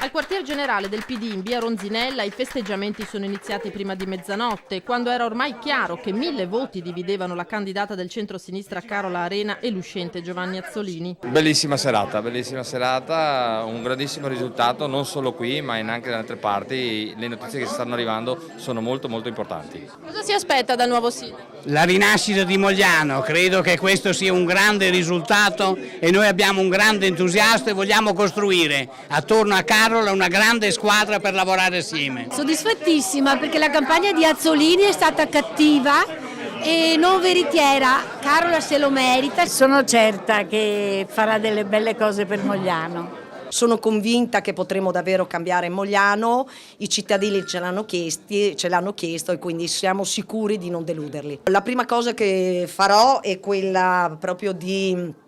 Al quartier generale del PD in via Ronzinella i festeggiamenti sono iniziati prima di mezzanotte, quando era ormai chiaro che 1000 voti dividevano la candidata del centro-sinistra Carola Arena e l'uscente Giovanni Azzolini. Bellissima serata, un grandissimo risultato non solo qui ma anche da altre parti. Le notizie che stanno arrivando sono molto importanti. Cosa si aspetta dal nuovo sindaco? La rinascita di Mogliano, credo che questo sia un grande risultato e noi abbiamo un grande entusiasta e vogliamo costruire attorno a Carola una grande squadra per lavorare assieme. Soddisfattissima perché la campagna di Azzolini è stata cattiva e non veritiera. Carola se lo merita. Sono certa che farà delle belle cose per Mogliano. Sono convinta che potremo davvero cambiare Mogliano, i cittadini ce l'hanno chiesto e quindi siamo sicuri di non deluderli. La prima cosa che farò è quella proprio di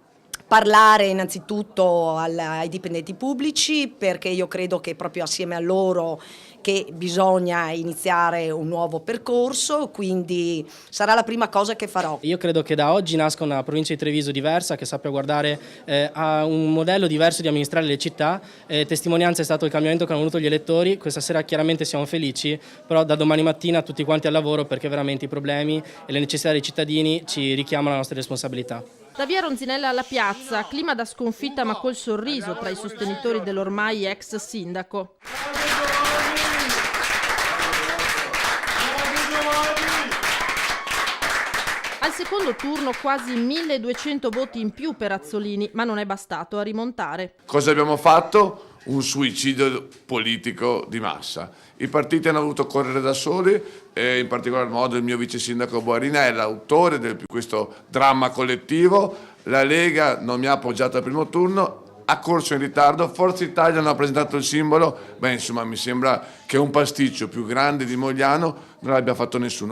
parlare innanzitutto ai dipendenti pubblici, perché io credo che proprio assieme a loro che bisogna iniziare un nuovo percorso, quindi sarà la prima cosa che farò. Io credo che da oggi nasca una provincia di Treviso diversa, che sappia guardare a un modello diverso di amministrare le città. Testimonianza è stato il cambiamento che hanno voluto gli elettori. Questa sera chiaramente siamo felici, però da domani mattina tutti quanti al lavoro, perché veramente i problemi e le necessità dei cittadini ci richiamano alla nostra responsabilità. Da via Ronzinella alla piazza, clima da sconfitta ma col sorriso tra i sostenitori dell'ormai ex sindaco. Al secondo turno quasi 1200 voti in più per Azzolini, ma non è bastato a rimontare. Cosa abbiamo fatto? Un suicidio politico di massa. I partiti hanno voluto correre da soli, e in particolar modo il mio vice sindaco Boarina è l'autore di questo dramma collettivo. La Lega non mi ha appoggiato al primo turno, ha corso in ritardo, Forza Italia non ha presentato il simbolo. Insomma, mi sembra che un pasticcio più grande di Mogliano non l'abbia fatto nessuno.